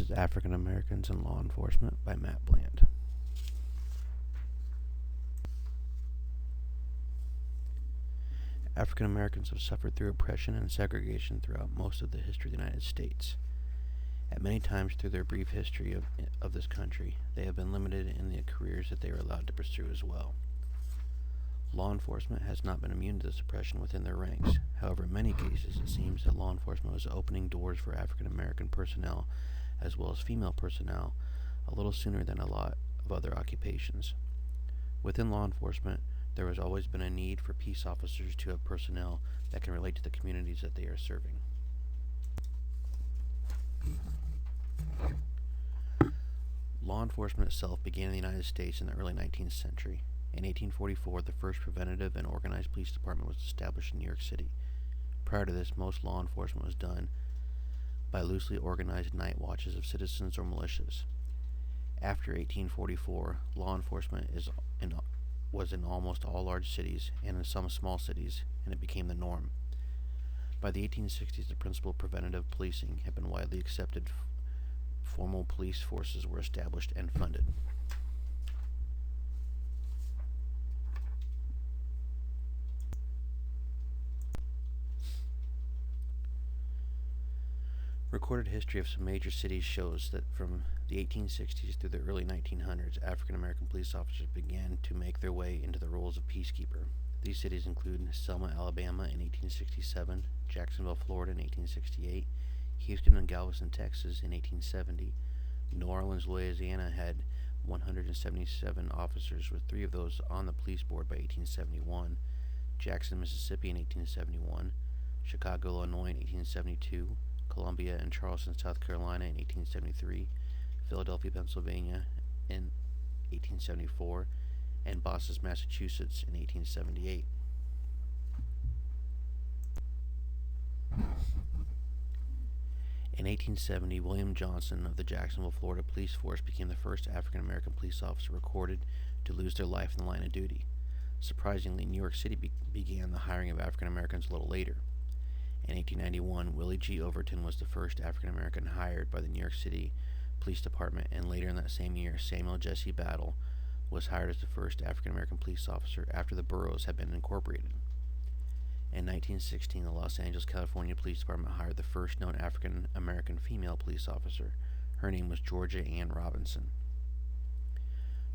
This is African Americans in Law Enforcement by Matt Bland. African Americans have suffered through oppression and segregation throughout most of the history of the United States. At many times through their brief history of this country, they have been limited in the careers that they are allowed to pursue as well. Law enforcement has not been immune to this oppression within their ranks. However, in many cases, it seems that law enforcement was opening doors for African American personnel as well as female personnel a little sooner than a lot of other occupations. Within law enforcement, there has always been a need for peace officers to have personnel that can relate to the communities that they are serving. Law enforcement itself began in the United States in the early 19th century. In 1844, the first preventative and organized police department was established in New York City. Prior to this, most law enforcement was done by loosely organized night watches of citizens or militias. After 1844, law enforcement was in almost all large cities and in some small cities, and it became the norm. By the 1860s, the principle of preventative policing had been widely accepted. Formal police forces were established and funded. Recorded history of some major cities shows that from the 1860s through the early 1900s, African American police officers began to make their way into the roles of peacekeeper. These cities include Selma, Alabama in 1867, Jacksonville, Florida in 1868, Houston and Galveston, Texas in 1870. New Orleans, Louisiana had 177 officers, with 3 of those on the police board by 1871. Jackson, Mississippi in 1871, Chicago, Illinois in 1872, Columbia and Charleston, South Carolina in 1873, Philadelphia, Pennsylvania in 1874, and Boston, Massachusetts in 1878. In 1870, William Johnson of the Jacksonville, Florida Police Force became the first African American police officer recorded to lose their life in the line of duty. Surprisingly, New York City began the hiring of African Americans a little later. In 1891, Willie G. Overton was the first African American hired by the New York City Police Department, and later in that same year, Samuel Jesse Battle was hired as the first African American police officer after the boroughs had been incorporated. In 1916, the Los Angeles, California Police Department hired the first known African American female police officer. Her name was Georgia Ann Robinson.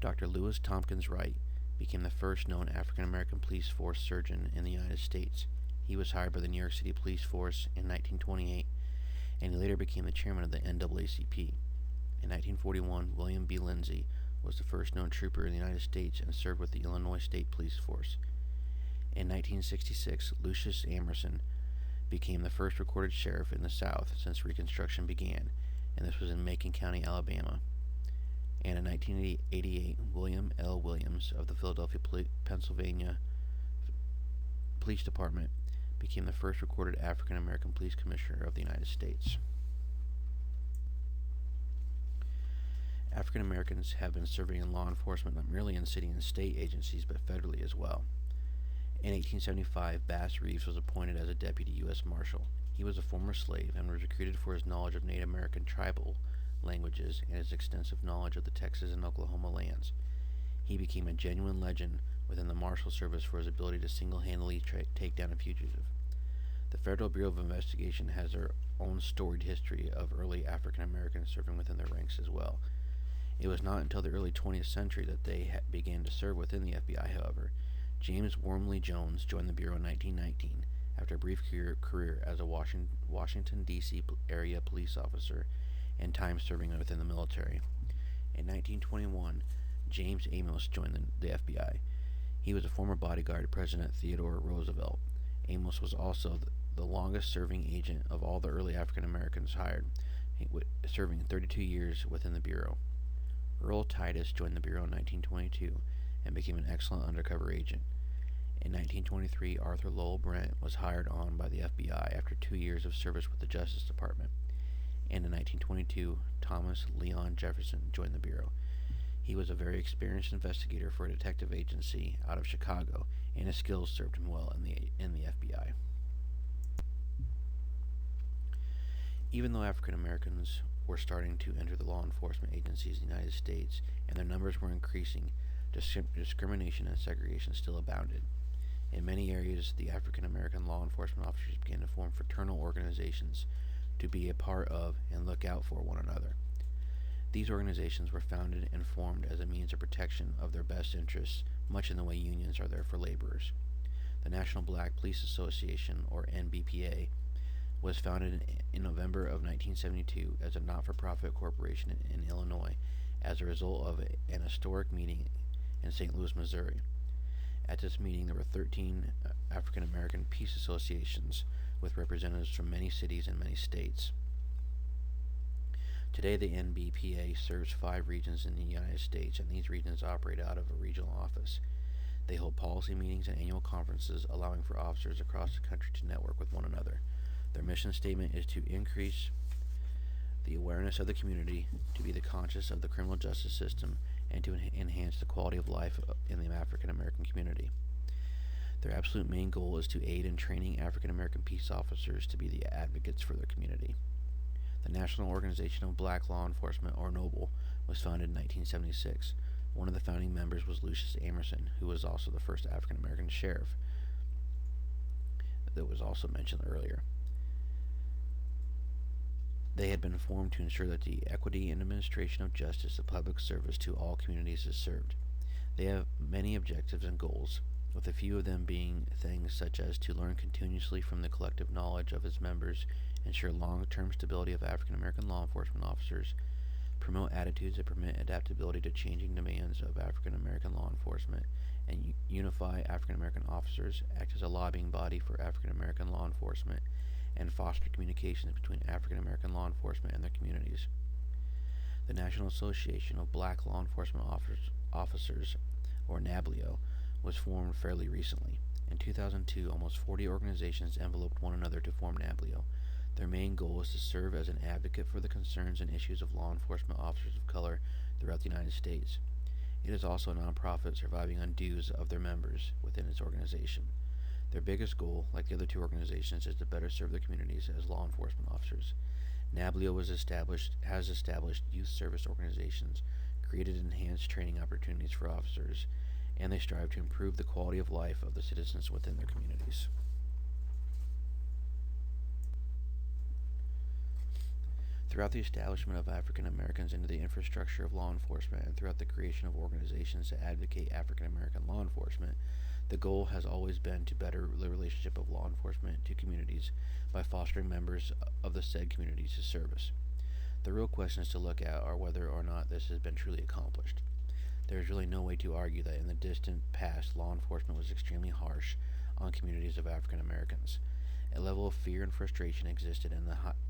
Dr. Lewis Tompkins Wright became the first known African American police force surgeon in the United States. He was hired by the New York City Police Force in 1928, and he later became the chairman of the NAACP. In 1941, William B. Lindsay was the first known trooper in the United States and served with the Illinois State Police Force. In 1966, Lucius Amerson became the first recorded sheriff in the South since Reconstruction began, and this was in Macon County, Alabama. And in 1988, William L. Williams of the Philadelphia, Pennsylvania Police Department became the first recorded African American police commissioner of the United States. African Americans have been serving in law enforcement not merely in city and state agencies, but federally as well. In 1875, Bass Reeves was appointed as a deputy U.S. Marshal. He was a former slave and was recruited for his knowledge of Native American tribal languages and his extensive knowledge of the Texas and Oklahoma lands. He became a genuine legend within the Marshal Service for his ability to single-handedly take down a fugitive. The Federal Bureau of Investigation has their own storied history of early African Americans serving within their ranks as well. It was not until the early 20th century that they began to serve within the FBI, however. James Wormley Jones joined the Bureau in 1919 after a brief career as a Washington, D.C. area police officer and time serving within the military. In 1921, James Amos joined the FBI. He was a former bodyguard to President Theodore Roosevelt. Amos was also the longest-serving agent of all the early African Americans hired, serving 32 years within the Bureau. Earl Titus joined the Bureau in 1922 and became an excellent undercover agent. In 1923, Arthur Lowell Brent was hired on by the FBI after 2 years of service with the Justice Department. And in 1922, Thomas Leon Jefferson joined the Bureau. He was a very experienced investigator for a detective agency out of Chicago, and his skills served him well in the FBI. Even though African Americans were starting to enter the law enforcement agencies in the United States, and their numbers were increasing. Discrimination and segregation still abounded. In many areas, the African American law enforcement officers began to form fraternal organizations to be a part of and look out for one another. These organizations were founded and formed as a means of protection of their best interests, much in the way unions are there for laborers. The National Black Police Association, or NBPA, was founded in November of 1972 as a not-for-profit corporation in Illinois as a result of an historic meeting in St. Louis, Missouri. At this meeting, there were 13 African American peace associations with representatives from many cities and many states. Today, the NBPA serves 5 regions in the United States, and these regions operate out of a regional office. They hold policy meetings and annual conferences, allowing for officers across the country to network with one another. Their mission statement is to increase the awareness of the community, to be the conscious of the criminal justice system, and to enhance the quality of life in the African American community. Their absolute main goal is to aid in training African American peace officers to be the advocates for their community. The National Organization of Black Law Enforcement, or NOBLE, was founded in 1976. One of the founding members was Lucius Amerson, who was also the first African American sheriff that was also mentioned earlier. They had been formed to ensure that the equity and administration of justice, the public service to all communities, is served. They have many objectives and goals, with a few of them being things such as to learn continuously from the collective knowledge of its members, ensure long-term stability of African American law enforcement officers, promote attitudes that permit adaptability to changing demands of African American law enforcement, and unify African American officers, act as a lobbying body for African American law enforcement, and foster communications between African American law enforcement and their communities. The National Association of Black Law Enforcement Officers, or NABLEO, was formed fairly recently. In 2002, almost 40 organizations enveloped one another to form NABLEO. Their main goal is to serve as an advocate for the concerns and issues of law enforcement officers of color throughout the United States. It is also a nonprofit surviving on dues of their members within its organization. Their biggest goal, like the other 2 organizations, is to better serve their communities as law enforcement officers. NABLEO has established youth service organizations, created enhanced training opportunities for officers, and they strive to improve the quality of life of the citizens within their communities. Throughout the establishment of African Americans into the infrastructure of law enforcement and throughout the creation of organizations to advocate African American law enforcement, the goal has always been to better the relationship of law enforcement to communities by fostering members of the said communities to service. The real questions to look at are whether or not this has been truly accomplished. There is really no way to argue that in the distant past, law enforcement was extremely harsh on communities of African Americans. A level of fear and frustration existed,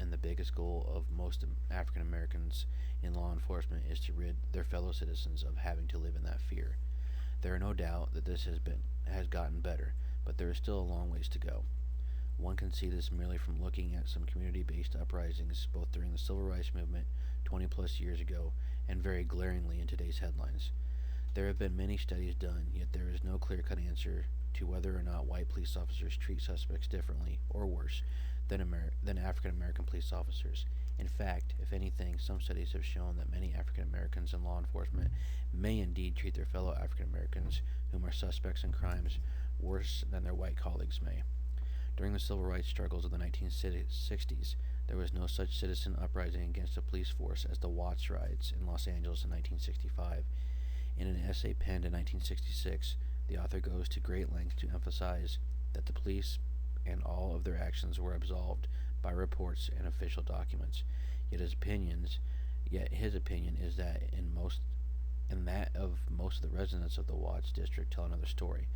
and the biggest goal of most African Americans in law enforcement is to rid their fellow citizens of having to live in that fear. There are no doubt that this has gotten better, but there is still a long ways to go. One can see this merely from looking at some community-based uprisings both during the Civil Rights Movement 20 plus years ago and very glaringly in today's headlines. There have been many studies done, yet there is no clear-cut answer to whether or not white police officers treat suspects differently or worse than African American police officers. In fact, if anything, some studies have shown that many African Americans in law enforcement may indeed treat their fellow African Americans, whom are suspects in crimes, worse than their white colleagues may. During the civil rights struggles of the 1960s, there was no such citizen uprising against the police force as the Watts riots in Los Angeles in 1965. In an essay penned in 1966, the author goes to great lengths to emphasize that the police and all of their actions were absolved by reports and official documents. Yet his opinion is that that of most of the residents of the Watts district tell another story.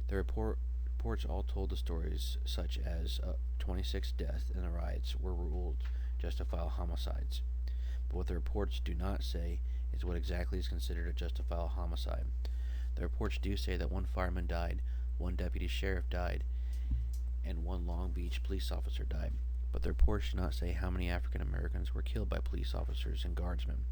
The reports all told the stories such as 26 deaths in the riots were ruled justifiable homicides. But what the reports do not say is what exactly is considered a justifiable homicide. The reports do say that 1 fireman died, 1 deputy sheriff died, and 1 Long Beach police officer died. But the reports do not say how many African Americans were killed by police officers and guardsmen.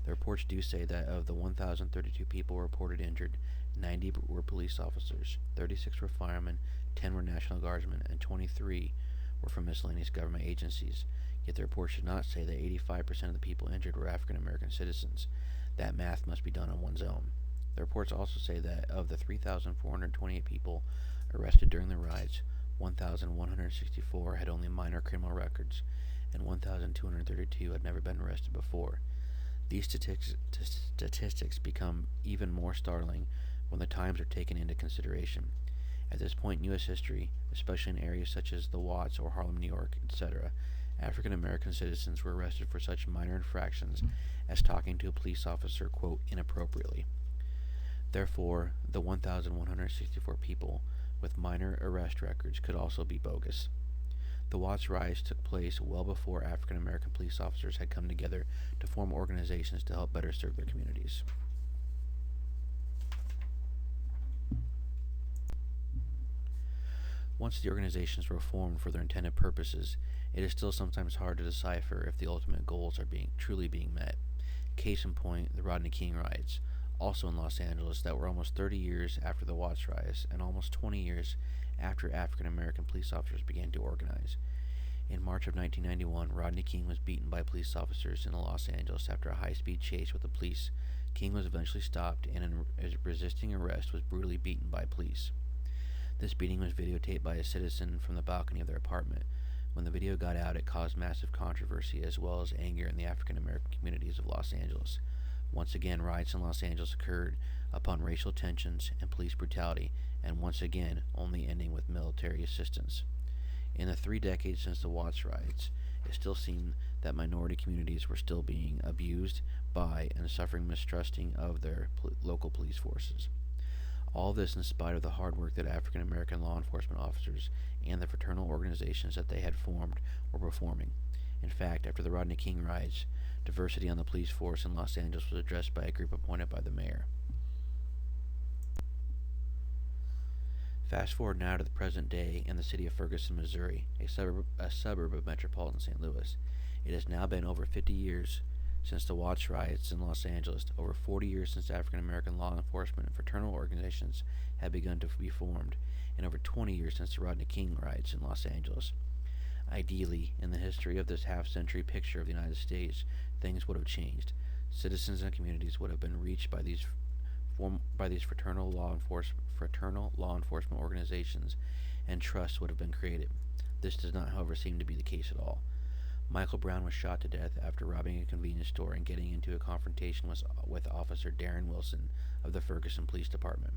The reports do say that of the 1,032 people reported injured, 90 were police officers, 36 were firemen, 10 were National Guardsmen, and 23 were from miscellaneous government agencies. Yet the report should not say that 85% of the people injured were African American citizens. That math must be done on one's own. The reports also say that of the 3,428 people arrested during the riots, 1,164 had only minor criminal records, and 1,232 had never been arrested before. These statistics become even more startling when the times are taken into consideration. At this point in U.S. history, especially in areas such as the Watts or Harlem, New York, etc., African American citizens were arrested for such minor infractions as talking to a police officer, quote, inappropriately. Therefore, the 1,164 people with minor arrest records could also be bogus. The Watts riots took place well before African American police officers had come together to form organizations to help better serve their communities. Once the organizations were formed for their intended purposes, it is still sometimes hard to decipher if the ultimate goals are truly being met. Case in point, the Rodney King riots, also in Los Angeles, that were almost 30 years after the Watts riots and almost 20 years after African American police officers began to organize. In March of 1991, Rodney King was beaten by police officers in Los Angeles after a high-speed chase with the police. King was eventually stopped and, in resisting arrest, was brutally beaten by police. This beating was videotaped by a citizen from the balcony of their apartment. When the video got out, it caused massive controversy as well as anger in the African American communities of Los Angeles. Once again, riots in Los Angeles occurred upon racial tensions and police brutality, and once again, only ending with military assistance. In the 3 decades since the Watts riots, it still seemed that minority communities were still being abused by and suffering mistrusting of their local police forces. All this in spite of the hard work that African American law enforcement officers and the fraternal organizations that they had formed were performing. In fact, after the Rodney King riots, diversity on the police force in Los Angeles was addressed by a group appointed by the mayor. Fast forward now to the present day in the city of Ferguson, Missouri, a suburb of metropolitan St. Louis. It has now been over 50 years since the Watts riots in Los Angeles, over 40 years since African American law enforcement and fraternal organizations had begun to be formed, and over 20 years since the Rodney King riots in Los Angeles. Ideally, in the history of this half-century picture of the United States, things would have changed. Citizens and communities would have been reached by these fraternal law enforcement organizations, and trust would have been created. This does not, however, seem to be the case at all. Michael Brown was shot to death after robbing a convenience store and getting into a confrontation with Officer Darren Wilson of the Ferguson Police Department.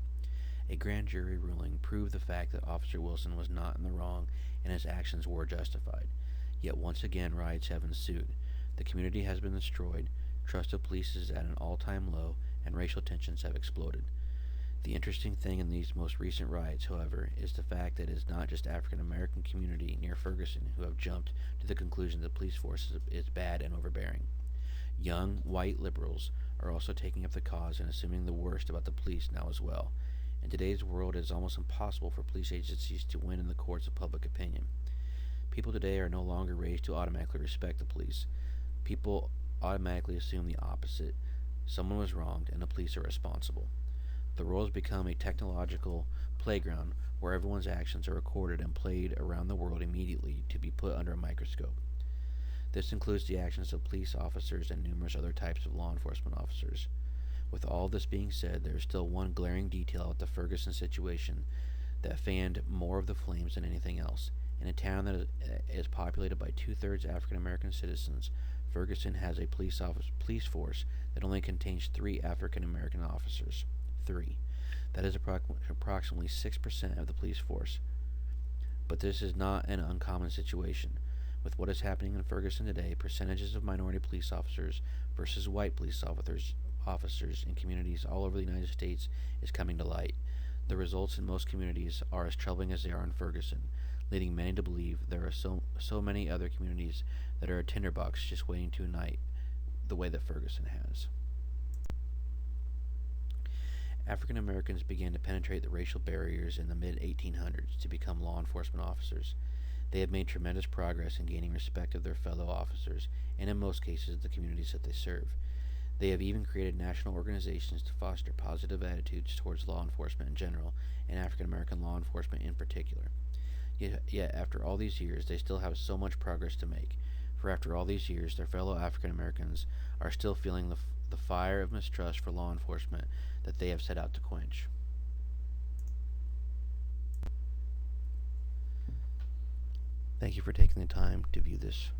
A grand jury ruling proved the fact that Officer Wilson was not in the wrong and his actions were justified. Yet once again, riots have ensued. The community has been destroyed, trust of police is at an all-time low, and racial tensions have exploded. The interesting thing in these most recent riots, however, is the fact that it is not just African American community near Ferguson who have jumped to the conclusion that the police force is bad and overbearing. Young, white liberals are also taking up the cause and assuming the worst about the police now as well. In today's world, it is almost impossible for police agencies to win in the courts of public opinion. People today are no longer raised to automatically respect the police. People automatically assume the opposite. Someone was wronged and the police are responsible. The world has become a technological playground where everyone's actions are recorded and played around the world immediately to be put under a microscope. This includes the actions of police officers and numerous other types of law enforcement officers. With all this being said, there is still one glaring detail at the Ferguson situation that fanned more of the flames than anything else. In a town that is populated by 2/3 African American citizens, Ferguson has a police force that only contains 3 African American officers. 3. That is approximately 6% of the police force. But this is not an uncommon situation. With what is happening in Ferguson today, percentages of minority police officers versus white police officers in communities all over the United States is coming to light. The results in most communities are as troubling as they are in Ferguson, leading many to believe there are so many other communities that are a tinderbox just waiting to unite the way that Ferguson has. African Americans began to penetrate the racial barriers in the mid-1800s to become law enforcement officers. They have made tremendous progress in gaining respect of their fellow officers, and in most cases, the communities that they serve. They have even created national organizations to foster positive attitudes towards law enforcement in general, and African American law enforcement in particular. Yet, after all these years, they still have so much progress to make. for after all these years, their fellow African Americans are still feeling the fire of mistrust for law enforcement that they have set out to quench. Thank you for taking the time to view this